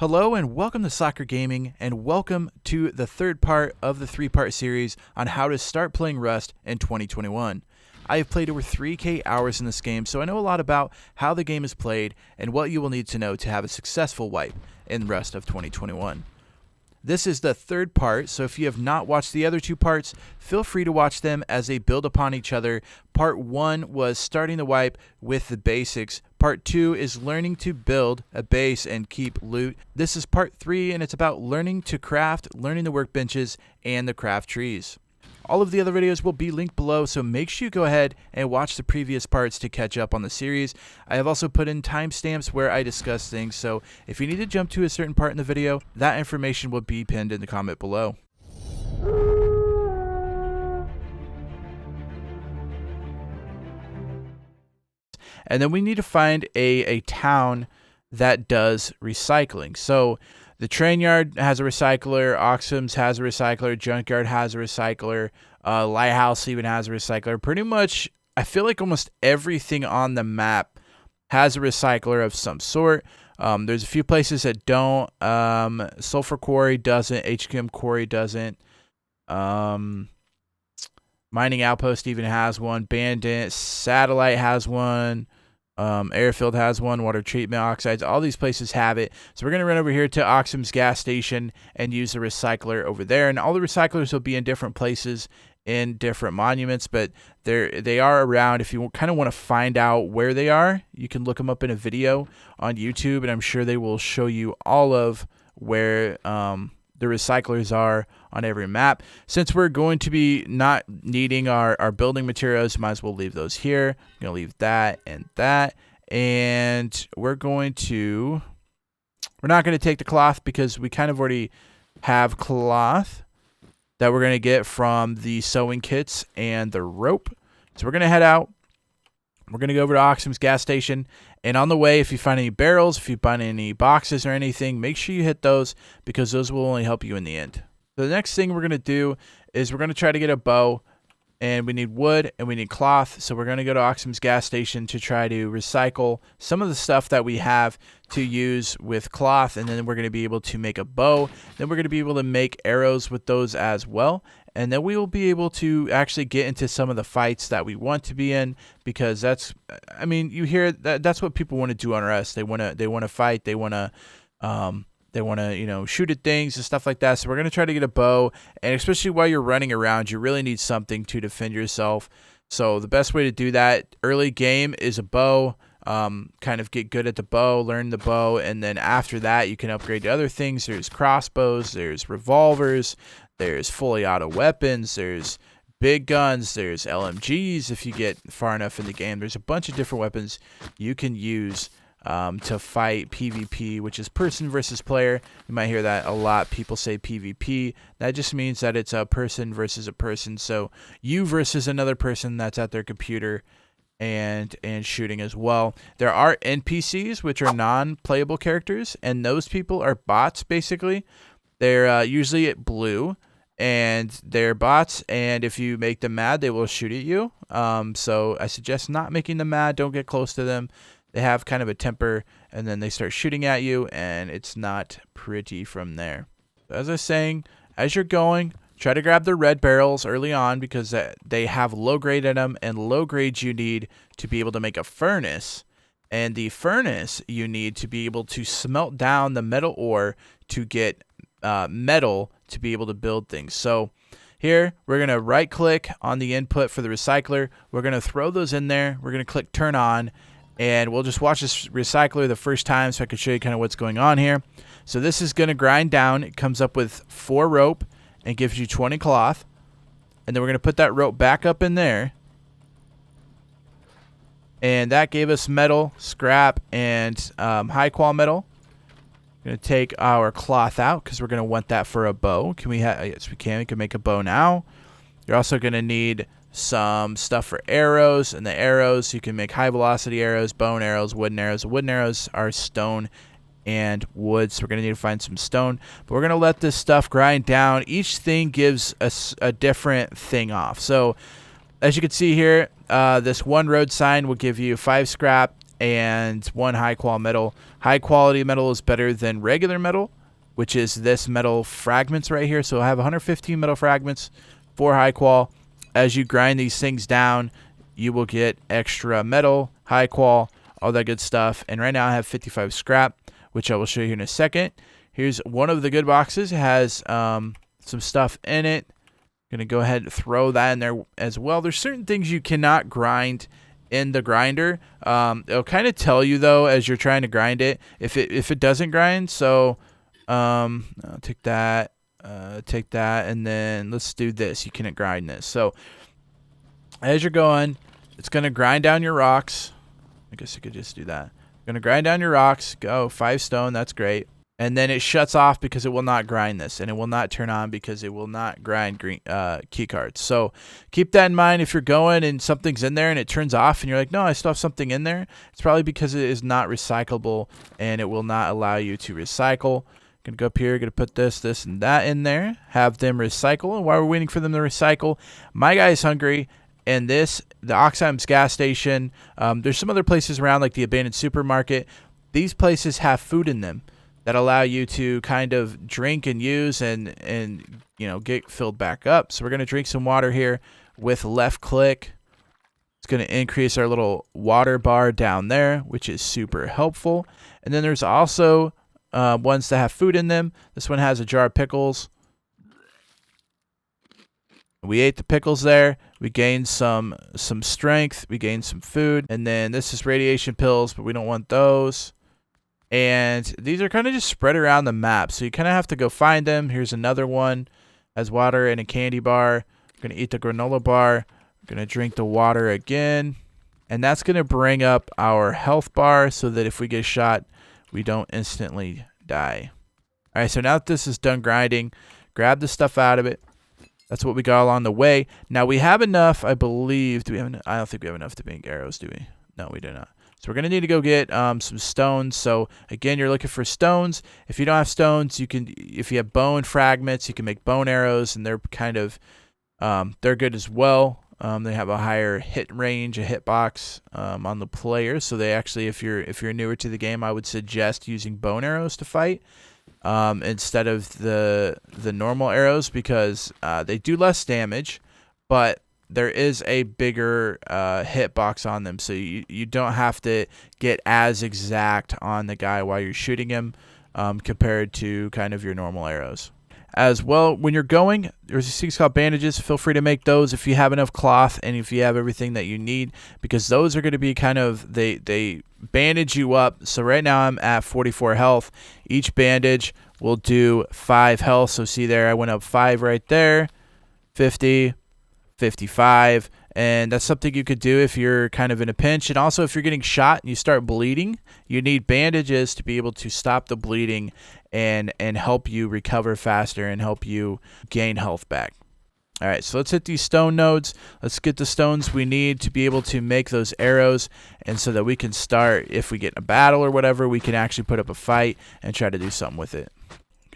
Hello and welcome to Soccer Gaming, and welcome to the third part of the three-part series on how to start playing Rust in 2021. I have played over 3K hours in this game, so I know a lot about how the game is played and what you will need to know to have a successful wipe in Rust of 2021. This is the third part, so if you have not watched the other two parts, feel free to watch them as they build upon each other. Part 1 was starting the wipe with the basics. Part 2 is learning to build a base and keep loot. This is part 3, and it's about learning to craft, learning the workbenches, and the craft trees. All of the other videos will be linked below, so make sure you go ahead and watch the previous parts to catch up on the series. I have also put in timestamps where I discuss things, so if you need to jump to a certain part in the video, that information will be pinned in the comment below. And then we need to find a town that does recycling. So the train yard has a recycler, Oxum's has a recycler, Junkyard has a recycler, Lighthouse even has a recycler. Pretty much, I feel like almost everything on the map has a recycler of some sort. There's a few places that don't. Sulfur Quarry doesn't, HQM Quarry doesn't. Mining Outpost even has one. Bandit, Satellite has one. Airfield has one, water treatment, oxides, all these places have it. So we're going to run over here to Oxum's gas station and use the recycler over there. And all the recyclers will be in different places in different monuments, but they are around. If you kind of want to find out where they are, you can look them up in a video on YouTube, and I'm sure they will show you all of where the recyclers are on every map. Since we're going to be not needing our building materials, might as well leave those here. I'm going to leave that and that. And we're not going to take the cloth because we kind of already have cloth that we're going to get from the sewing kits and the rope. So we're going to head out. We're going to go over to Oxum's gas station, and on the way, if you find any barrels, if you find any boxes or anything, make sure you hit those because those will only help you in the end. So the next thing we're going to do is we're going to try to get a bow, and we need wood and we need cloth. So we're going to go to Oxum's gas station to try to recycle some of the stuff that we have to use with cloth, and then we're going to be able to make a bow. Then we're going to be able to make arrows with those as well. And then we will be able to actually get into some of the fights that we want to be in, because that's, I mean, you hear that's what people want to do on Rust. They want to fight. They want to, shoot at things and stuff like that. So we're going to try to get a bow, and especially while you're running around, you really need something to defend yourself. So the best way to do that early game is a bow. Kind of get good at the bow, learn the bow, and then after that you can upgrade to other things. There's crossbows, there's revolvers, there's fully auto weapons, there's big guns, there's LMGs if you get far enough in the game. There's a bunch of different weapons you can use to fight PvP, which is person versus player. You might hear that a lot. People say PvP. That just means that it's a person versus a person. So you versus another person that's at their computer and shooting as well. There are NPCs, which are non-playable characters, and those people are bots basically. They're usually at blue, and they're bots, and if you make them mad, they will shoot at you. So I suggest not making them mad. Don't get close to them. They have kind of a temper, and then they start shooting at you, and it's not pretty from there. As I was saying, as you're going, try to grab the red barrels early on because they have low grade in them, and low grades you need to be able to make a furnace. And the furnace you need to be able to smelt down the metal ore to get metal to be able to build things. So here we're going to right click on the input for the recycler. We're going to throw those in there. We're going to click turn on, and we'll just watch this recycler the first time so I can show you kind of what's going on here. So this is going to grind down. It comes up with 4 rope and gives you 20 cloth. And then we're going to put that rope back up in there. And that gave us metal, scrap, and high qual metal. We're going to take our cloth out because we're going to want that for a bow. Can we yes, we can. We can make a bow now. You're also going to need some stuff for arrows. And the arrows, you can make high velocity arrows, bone arrows, wooden arrows. The wooden arrows are stone and wood, so we're going to need to find some stone. But we're going to let this stuff grind down. Each thing gives us a different thing off. So as you can see here, this one road sign will give you 5 scrap and 1 high quality metal. High quality metal is better than regular metal, which is this metal fragments right here. So I have 115 metal fragments, 4 high qual. As you grind these things down, you will get extra metal, high qual, all that good stuff. And right now I have 55 scrap, which I will show you in a second. Here's one of the good boxes. It has some stuff in it. I'm going to go ahead and throw that in there as well. There's certain things you cannot grind in the grinder. It'll kind of tell you, though, as you're trying to grind it, if it doesn't grind. So I'll take that, and then let's do this. You can't grind this. So as you're going, it's going to grind down your rocks. I guess you could just do that. Going to grind down your rocks. Go 5 stone. That's great. And then it shuts off because it will not grind this, and it will not turn on because it will not grind key cards. So keep that in mind. If you're going and something's in there and it turns off and you're like, no, I still have something in there, it's probably because it is not recyclable and it will not allow you to recycle. Going to go up here, going to put this, and that in there, have them recycle. And while we're waiting for them to recycle, my guy is hungry. And the Oxheim's gas station, there's some other places around like the abandoned supermarket. These places have food in them that allow you to kind of drink and use and get filled back up. So we're going to drink some water here with left click. It's going to increase our little water bar down there, which is super helpful. And then there's also ones that have food in them. This one has a jar of pickles. We ate the pickles there. We gained some strength. We gained some food. And then this is radiation pills, but we don't want those. And these are kind of just spread around the map. So you kind of have to go find them. Here's another one. Has water and a candy bar. We're going to eat the granola bar. We're going to drink the water again. And that's going to bring up our health bar so that if we get shot, we don't instantly die. All right, so now that this is done grinding, grab the stuff out of it. That's what we got along the way. Now we have enough, I believe. Do we have enough? I don't think we have enough to make arrows, do we? No, we do not. So we're going to need to go get some stones. So again, you're looking for stones. If you don't have stones, if you have bone fragments, you can make bone arrows, and they're kind of they're good as well. They have a higher hit range, a hitbox on the player. So they actually, if you're newer to the game, I would suggest using bone arrows to fight instead of the normal arrows, because they do less damage, but there is a bigger hitbox on them, so you don't have to get as exact on the guy while you're shooting him compared to kind of your normal arrows. As well, when you're going, there's these things called bandages. Feel free to make those if you have enough cloth and if you have everything that you need, because those are going to be kind of, they bandage you up. So right now I'm at 44 health. Each bandage will do 5 health. So see there, I went up 5 right there, 50, 55, and that's something you could do if you're kind of in a pinch. And also, if you're getting shot and you start bleeding, you need bandages to be able to stop the bleeding and help you recover faster and help you gain health back. All right, so let's hit these stone nodes. Let's get the stones we need to be able to make those arrows, and so that we can start, if we get in a battle or whatever, we can actually put up a fight and try to do something with it.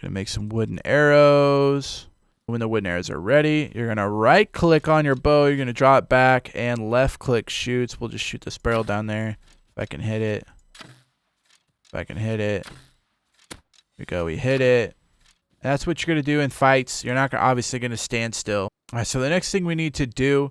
Gonna make some wooden arrows. When the wooden arrows are ready, you're going to right click on your bow. You're going to draw it back and left click shoots. We'll just shoot this barrel down there. If I can hit it. If I can hit it. Here we go. We hit it. And that's what you're going to do in fights. You're not obviously going to stand still. All right. So the next thing we need to do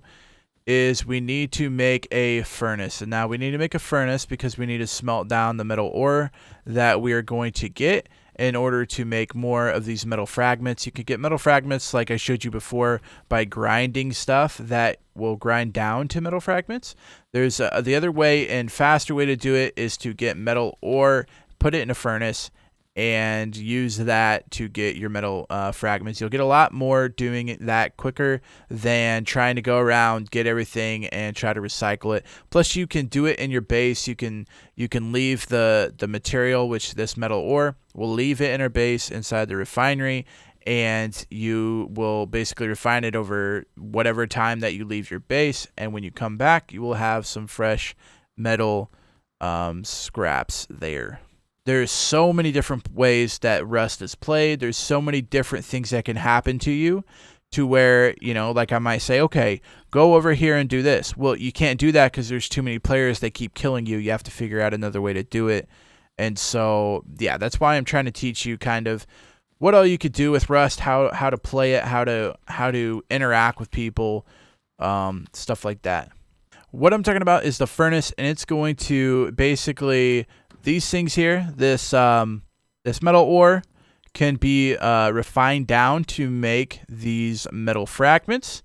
is we need to make a furnace. And now we need to make a furnace because we need to smelt down the metal ore that we are going to get in order to make more of these metal fragments. You can get metal fragments, like I showed you before, by grinding stuff that will grind down to metal fragments. There's the other way and faster way to do it is to get metal ore, put it in a furnace, and use that to get your metal fragments. You'll get a lot more doing that quicker than trying to go around, get everything, and try to recycle it. Plus, you can do it in your base. You can leave the material, which this metal ore, will leave it in our base inside the refinery, and you will basically refine it over whatever time that you leave your base. And when you come back, you will have some fresh metal scraps there. There's so many different ways that Rust is played. There's so many different things that can happen to you to where, you know, like I might say, okay, go over here and do this. Well, you can't do that because there's too many players that keep killing you. You have to figure out another way to do it. And so, yeah, that's why I'm trying to teach you kind of what all you could do with Rust, how to play it, how to interact with people, stuff like that. What I'm talking about is the furnace, and it's going to basically, these things here, this metal ore can be refined down to make these metal fragments.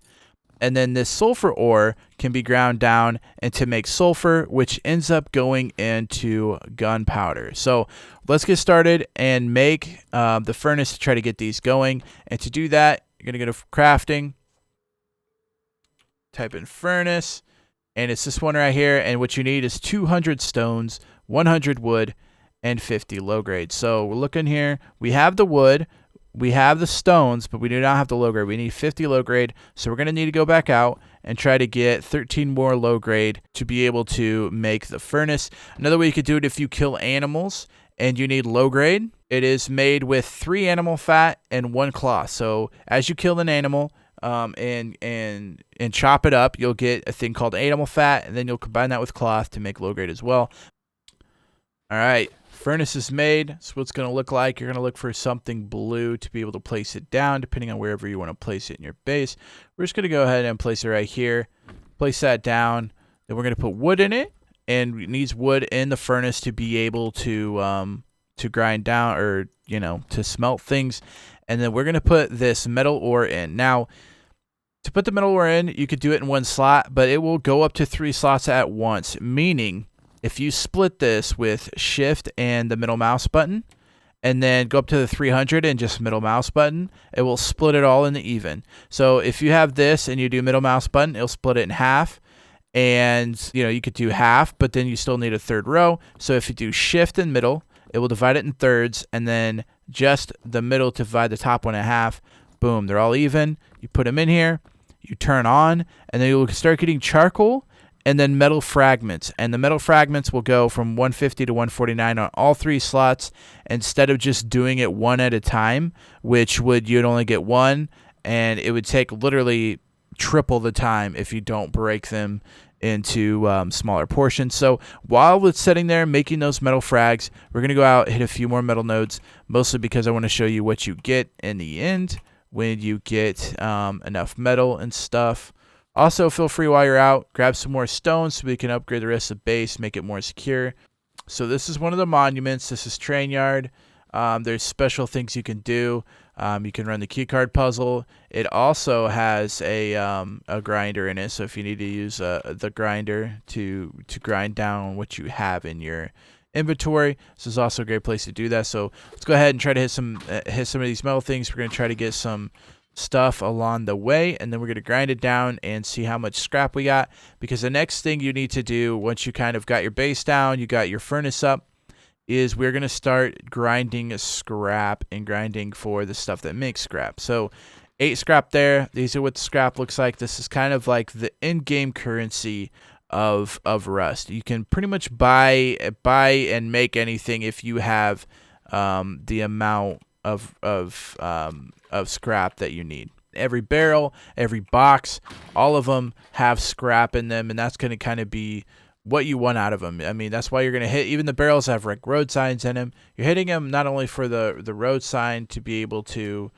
And then this sulfur ore can be ground down and to make sulfur, which ends up going into gunpowder. So let's get started and make the furnace to try to get these going. And to do that, you're going to go to crafting, type in furnace, and it's this one right here. And what you need is 200 stones, 100 wood, and 50 low grade. So we're looking here. We have the wood. We have the stones, but we do not have the low grade. We need 50 low grade, so we're going to need to go back out and try to get 13 more low grade to be able to make the furnace. Another way you could do it if you kill animals and you need low grade, it is made with 3 animal fat and 1 cloth. So as you kill an animal and chop it up, you'll get a thing called animal fat, and then you'll combine that with cloth to make low grade as well. All right. Furnace is made. That's what it's going to look like. You're going to look for something blue to be able to place it down, depending on wherever you want to place it in your base. We're just going to go ahead and place it right here. Place that down. Then we're going to put wood in it, and it needs wood in the furnace to be able to grind down, or, you know, to smelt things. And then we're going to put this metal ore in. Now, to put the metal ore in, you could do it in 1 slot, but it will go up to 3 slots at once, meaning if you split this with shift and the middle mouse button, and then go up to the 300 and just middle mouse button, it will split it all in the even. So if you have this and you do middle mouse button, it'll split it in half. And, you know, you could do half, but then you still need a 3rd row. So if you do shift and middle, it will divide it in thirds, and then just the middle to divide the top one in half. Boom, they're all even. You put them in here, you turn on, and then you'll start getting charcoal and then metal fragments. And the metal fragments will go from 150 to 149 on all 3 slots, instead of just doing it one at a time, which you'd only get 1, and it would take literally triple the time if you don't break them into smaller portions. So while it's sitting there making those metal frags, we're going to go out and hit a few more metal nodes, mostly because I want to show you what you get in the end when you get enough metal and stuff. Also, feel free while you're out, grab some more stones so we can upgrade the rest of the base, make it more secure. So this is one of the monuments. This is Train Yard. There's special things you can do. You can run the keycard puzzle. It also has a grinder in it, so if you need to use the grinder to grind down what you have in your inventory, this is also a great place to do that. So let's go ahead and try to hit some of these metal things. We're going to try to get some stuff along the way, and then we're going to grind it down and see how much scrap we got, because the next thing you need to do once you kind of got your base down, you got your furnace up, is we're going to start grinding scrap and grinding for the stuff that makes scrap. So 8 scrap there. These are what the scrap looks like. This is kind of like the in-game currency of Rust. You can pretty much buy and make anything if you have the amount of scrap that you need. Every barrel, every box, all of them have scrap in them, and that's going to kind of be what you want out of them. I mean, that's why you're going to hit, even the barrels have like road signs in them. You're hitting them not only for the road sign to be able to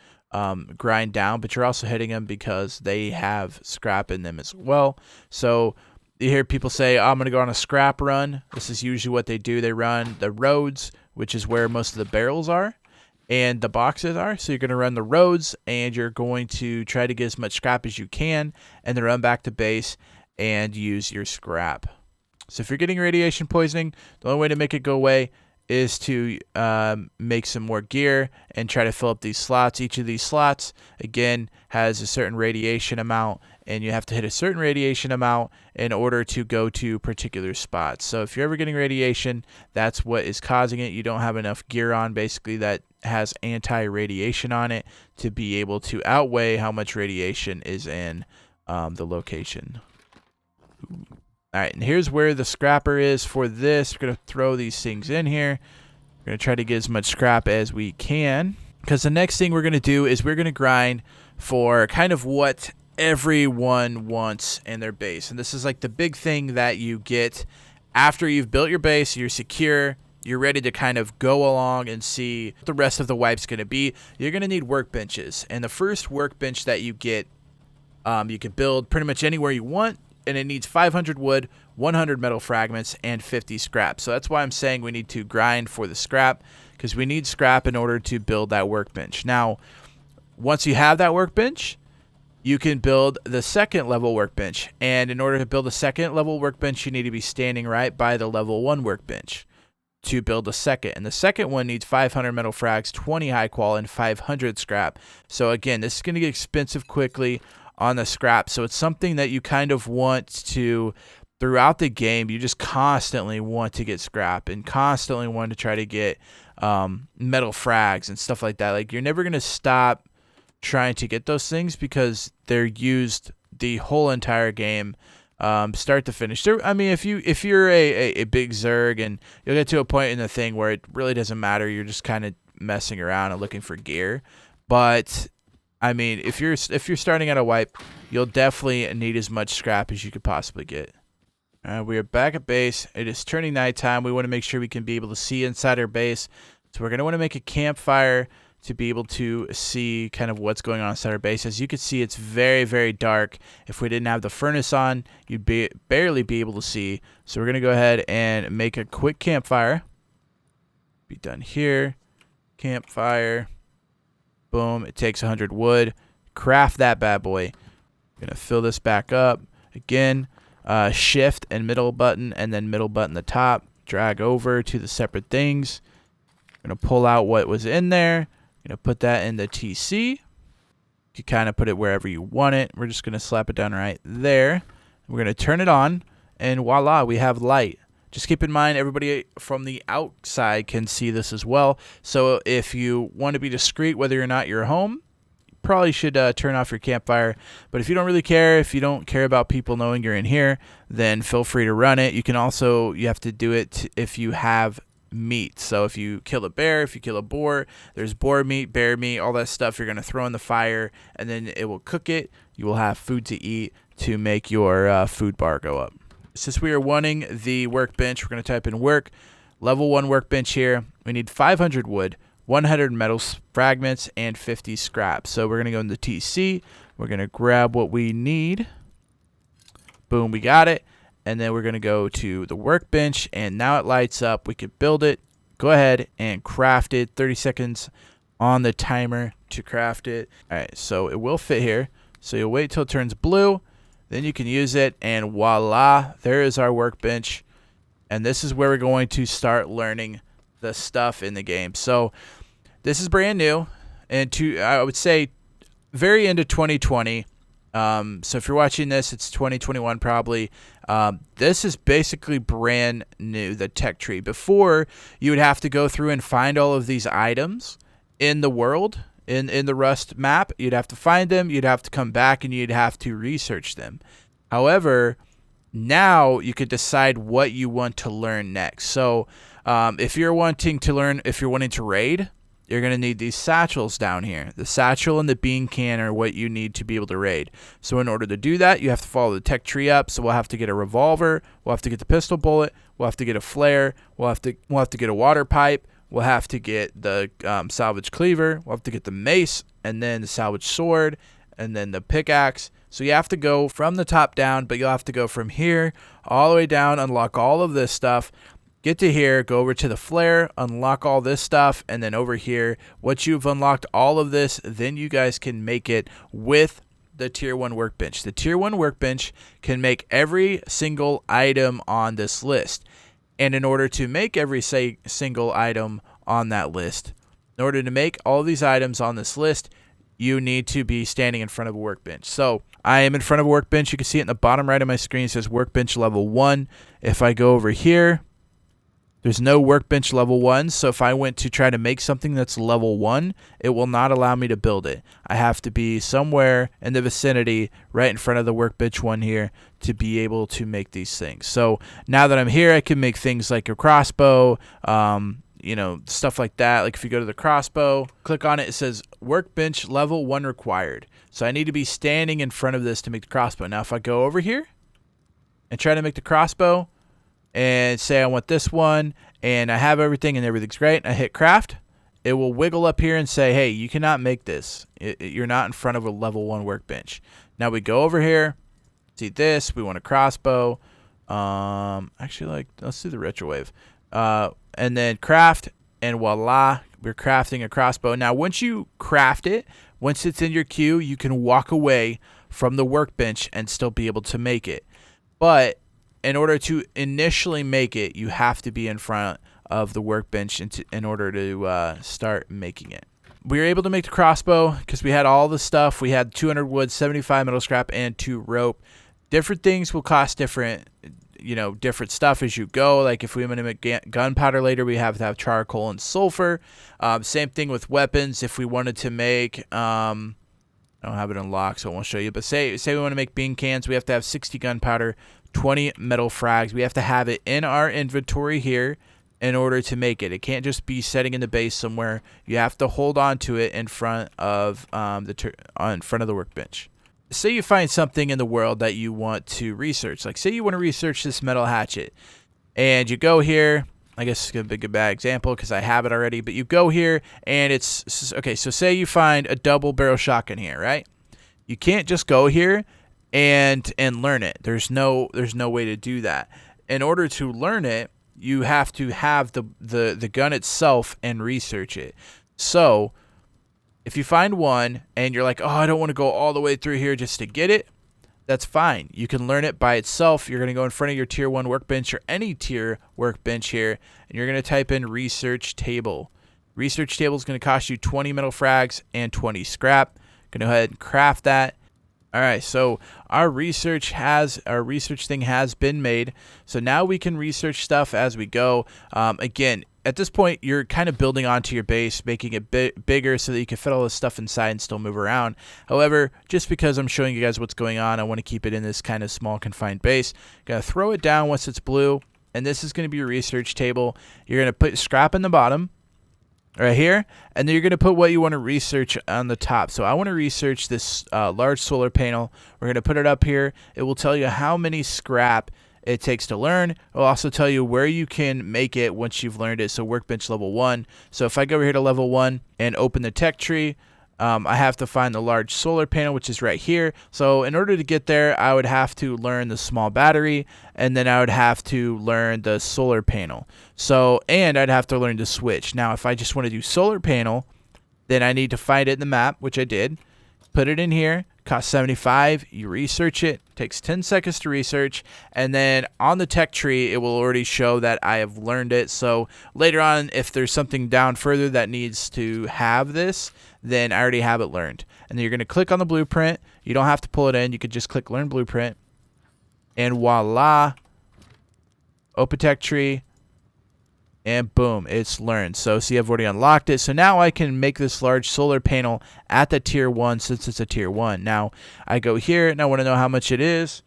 grind down, but you're also hitting them because they have scrap in them as well. So you hear people say, oh, I'm going to go on a scrap run. This is usually what they do. They run the roads, which is where most of the barrels are and the boxes are. So you're going to run the roads, and you're going to try to get as much scrap as you can, and then run back to base and use your scrap. So if you're getting radiation poisoning, the only way to make it go away is to make some more gear and try to fill up these slots. Each of these slots, again, has a certain radiation amount, and you have to hit a certain radiation amount in order to go to particular spots. So if you're ever getting radiation, that's what is causing it. You don't have enough gear on, basically, that has anti-radiation on it to be able to outweigh how much radiation is in the location. All right, and here's where the scrapper is for this. We're going to throw these things in here. We're going to try to get as much scrap as we can, because the next thing we're going to do is we're going to grind for kind of what everyone wants in their base. And this is like the big thing that you get after you've built your base, you're secure, you're ready to kind of go along and see what the rest of the wipe's going to be. You're going to need workbenches. And the first workbench that you get, you can build pretty much anywhere you want, and it needs 500 wood, 100 metal fragments, and 50 scrap. So that's why I'm saying we need to grind for the scrap, because we need scrap in order to build that workbench. Now, once you have that workbench, you can build the second level workbench. And in order to build a second level workbench, you need to be standing right by the level 1 workbench to build a second. And the second one needs 500 metal frags, 20 high qual, and 500 scrap. So again, this is going to get expensive quickly on the scrap. So it's something that you kind of want to, throughout the game, you just constantly want to get scrap and constantly want to try to get metal frags and stuff like that. Like, you're never going to stop trying to get those things because they're used the whole entire game, start to finish. I mean, if you're a big ZERG, and you'll get to a point in the thing where it really doesn't matter, you're just kind of messing around and looking for gear. But I mean, if you're starting at a wipe, you'll definitely need as much scrap as you could possibly get. We are back at base. It is turning nighttime. We want to make sure we can be able to see inside our base, so we're going to want to make a campfire to be able to see kind of what's going on inside our base. As you can see, it's very, very dark. If we didn't have the furnace on, you'd barely be able to see. So we're going to go ahead and make a quick campfire. Be done here. Campfire. Boom. It takes 100 wood. Craft that bad boy. Going to fill this back up. Again, shift and middle button, and then middle button the top. Drag over to the separate things. Going to pull out what was in there. Going to put that in the TC. You kind of put it wherever you want it. We're just going to slap it down right there. We're going to turn it on, and voila, we have light. Just keep in mind, everybody from the outside can see this as well. So if you want to be discreet, whether or not you're home, you probably should turn off your campfire. But if you don't really care, if you don't care about people knowing you're in here, then feel free to run it. You can also, you have to do it if you have meat. So if you kill a bear, if you kill a boar, there's boar meat, bear meat, all that stuff you're going to throw in the fire, and then it will cook it. You will have food to eat to make your food bar go up. Since we are wanting the workbench, we're going to type in work, level 1 workbench here. We need 500 wood, 100 metal fragments, and 50 scrap. So we're going to go into TC. We're going to grab what we need. Boom, we got it. And then we're going to go to the workbench, and now it lights up. We could build it. Go ahead and craft it. 30 seconds on the timer to craft it. All right, so it will fit here. So you'll wait till it turns blue. Then you can use it, and voila, there is our workbench. And this is where we're going to start learning the stuff in the game. So this is brand new, and I would say very into 2020. So if you're watching this, it's 2021 probably. This is basically brand new, the tech tree. Before, you would have to go through and find all of these items in the world, in the Rust map. You'd have to find them, you'd have to come back, and you'd have to research them. However, now you could decide what you want to learn next. So if you're wanting to raid, you're going to need these satchels down here. The satchel and the bean can are what you need to be able to raid. So in order to do that, you have to follow the tech tree up. So we'll have to get a revolver. We'll have to get the pistol bullet. We'll have to get a flare. We'll have to get a water pipe. We'll have to get the salvage cleaver. We'll have to get the mace, and then the salvage sword, and then the pickaxe. So you have to go from the top down, but you'll have to go from here all the way down, unlock all of this stuff. Get to here, go over to the flare, unlock all this stuff, and then over here, once you've unlocked all of this, then you guys can make it with the tier 1 workbench. The tier 1 workbench can make every single item on this list. And in order to make every single item on that list, in order to make all these items on this list, you need to be standing in front of a workbench. So I am in front of a workbench. You can see it in the bottom right of my screen. It says workbench level 1. If I go over here, there's no workbench level 1, so if I went to try to make something that's level 1, it will not allow me to build it. I have to be somewhere in the vicinity right in front of the workbench 1 here to be able to make these things. So now that I'm here, I can make things like a crossbow, you know, stuff like that. Like if you go to the crossbow, click on it, it says Workbench level 1 required. So I need to be standing in front of this to make the crossbow. Now if I go over here and try to make the crossbow and say I want this one and I have everything and everything's great, I hit craft, it will wiggle up here and say, hey, you cannot make this. You're not in front of a level 1 workbench. Now we go over here, see this, we want a crossbow. Actually, like, let's do the retrowave. And then craft, and voila, we're crafting a crossbow. Now, once you craft it, once it's in your queue, you can walk away from the workbench and still be able to make it. But in order to initially make it, you have to be in front of the workbench in order to start making it. We were able to make the crossbow because we had all the stuff. We had 200 wood, 75 metal scrap, and 2 rope. Different things will cost different, you know, different stuff as you go. Like if we want to make gunpowder later, we have to have charcoal and sulfur. Same thing with weapons. If we wanted to make, I don't have it unlocked, so I won't show you. But say we want to make bean cans, we have to have 60 gunpowder, 20 metal frags. We have to have it in our inventory here in order to make it. It can't just be sitting in the base somewhere. You have to hold on to it in front of in front of the workbench. Say you find something in the world that you want to research. Like say you want to research this metal hatchet, and you go here. I guess it's going to be a bad example because I have it already. But you go here, and it's okay. So say you find a double barrel shotgun here, right? You can't just go here and learn it. There's no way to do that. In order to learn it, you have to have the gun itself and research it. So if you find one and you're like, oh, I don't want to go all the way through here just to get it, that's fine. You can learn it by itself. You're going to go in front of your tier 1 workbench or any tier workbench here, and you're going to type in research table. Research table is going to cost you 20 metal frags and 20 scrap. Going to go ahead and craft that. All right, so our research thing has been made. So now we can research stuff as we go. Again, at this point, you're kind of building onto your base, making it bigger so that you can fit all this stuff inside and still move around. However, just because I'm showing you guys what's going on, I want to keep it in this kind of small confined base. Going to throw it down once it's blue, and this is going to be your research table. You're going to put scrap in the bottom right here, and then you're going to put what you want to research on the top. So I want to research this large solar panel. We're going to put it up here. It will tell you how many scrap it takes to learn. It will also tell you where you can make it once you've learned it. So workbench level 1. So if I go over here to level 1 and open the tech tree, I have to find the large solar panel, which is right here. So in order to get there, I would have to learn the small battery, and then I would have to learn the solar panel. So, and I'd have to learn the switch. Now, if I just want to do solar panel, then I need to find it in the map, which I did. Put it in here. Costs 75. You research it. Takes 10 seconds to research, and then on the tech tree it will already show that I have learned it. So later on, if there's something down further that needs to have this, then I already have it learned. And then you're going to click on the blueprint. You don't have to pull it in. You could just click learn blueprint, and voila, open tech tree, and boom, it's learned. So see, I've already unlocked it. So now I can make this large solar panel at the tier 1 since it's a tier 1. Now I go here and I want to know how much it is.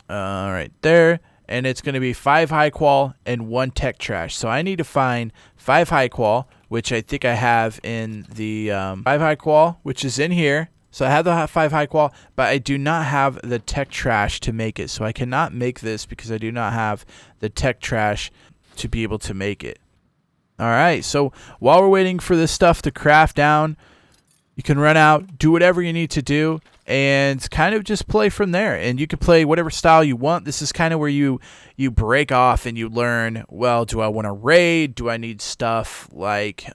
Right there. And it's going to be 5 high qual and 1 tech trash. So I need to find 5 high qual, which I think I have in the 5 high qual, which is in here. So I have the 5 high qual, but I do not have the tech trash to make it. So I cannot make this because I do not have the tech trash to be able to make it. All right, so while we're waiting for this stuff to craft down, you can run out, do whatever you need to do, and kind of just play from there. And you can play whatever style you want. This is kind of where you break off and you learn, well, do I want to raid? Do I need stuff like...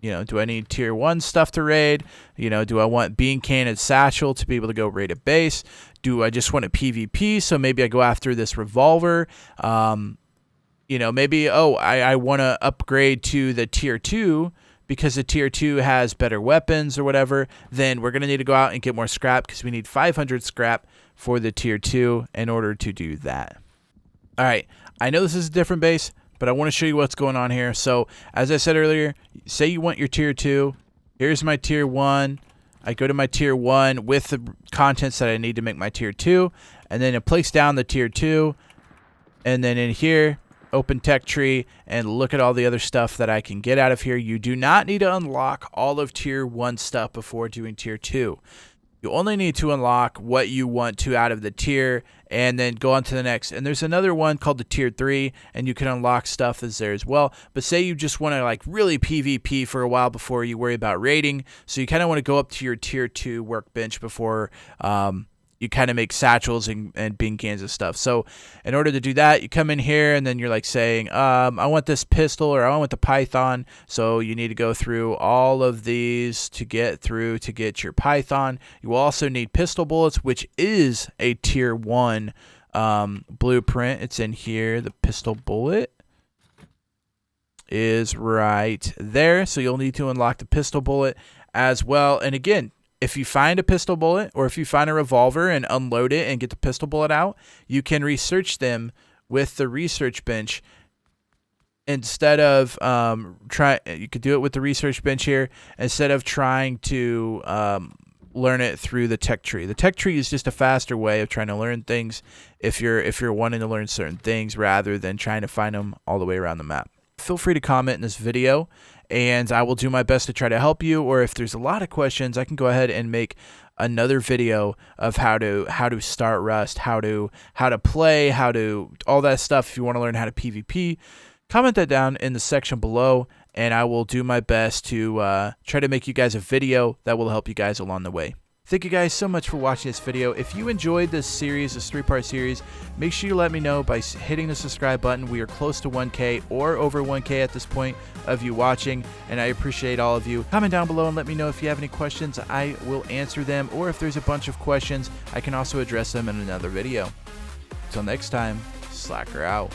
you know, do I need tier 1 stuff to raid? You know, do I want bean can and satchel to be able to go raid a base? Do I just want a PvP? So maybe I go after this revolver. You know, maybe, I want to upgrade to the tier 2 because the tier 2 has better weapons or whatever. Then we're going to need to go out and get more scrap because we need 500 scrap for the tier 2 in order to do that. All right, I know this is a different base, but I want to show you what's going on here. So as I said earlier, say you want your tier 2. Here's my tier 1. I go to my tier 1 with the contents that I need to make my tier 2. And then I place down the tier 2. And then in here, open tech tree and look at all the other stuff that I can get out of here. You do not need to unlock all of tier 1 stuff before doing tier 2. You only need to unlock what you want to out of the tier and then go on to the next. And there's another one called the tier 3, and you can unlock stuff as there as well. But say you just want to like really PvP for a while before you worry about raiding. So you kind of want to go up to your tier 2 workbench before you kind of make satchels and bean cans and stuff. So in order to do that, you come in here and then you're like saying, I want this pistol or I want the python. So you need to go through all of these to get your python. You will also need pistol bullets, which is a tier 1 blueprint. It's in here. The pistol bullet is right there. So you'll need to unlock the pistol bullet as well. And again, if you find a pistol bullet or if you find a revolver and unload it and get the pistol bullet out, you can research them with the research bench instead of you could do it with the research bench here instead of trying to learn it through the tech tree. The tech tree is just a faster way of trying to learn things if you're wanting to learn certain things rather than trying to find them all the way around the map. Feel free to comment in this video and I will do my best to try to help you, or if there's a lot of questions, I can go ahead and make another video of how to start Rust, how to play, all that stuff. If you want to learn how to PvP, comment that down in the section below and I will do my best to try to make you guys a video that will help you guys along the way. Thank you guys so much for watching this video. If you enjoyed this series, this 3-part series, make sure you let me know by hitting the subscribe button. We are close to 1K or over 1K at this point of you watching, and I appreciate all of you. Comment down below and let me know if you have any questions. I will answer them, or if there's a bunch of questions, I can also address them in another video. Until next time, Slacker out.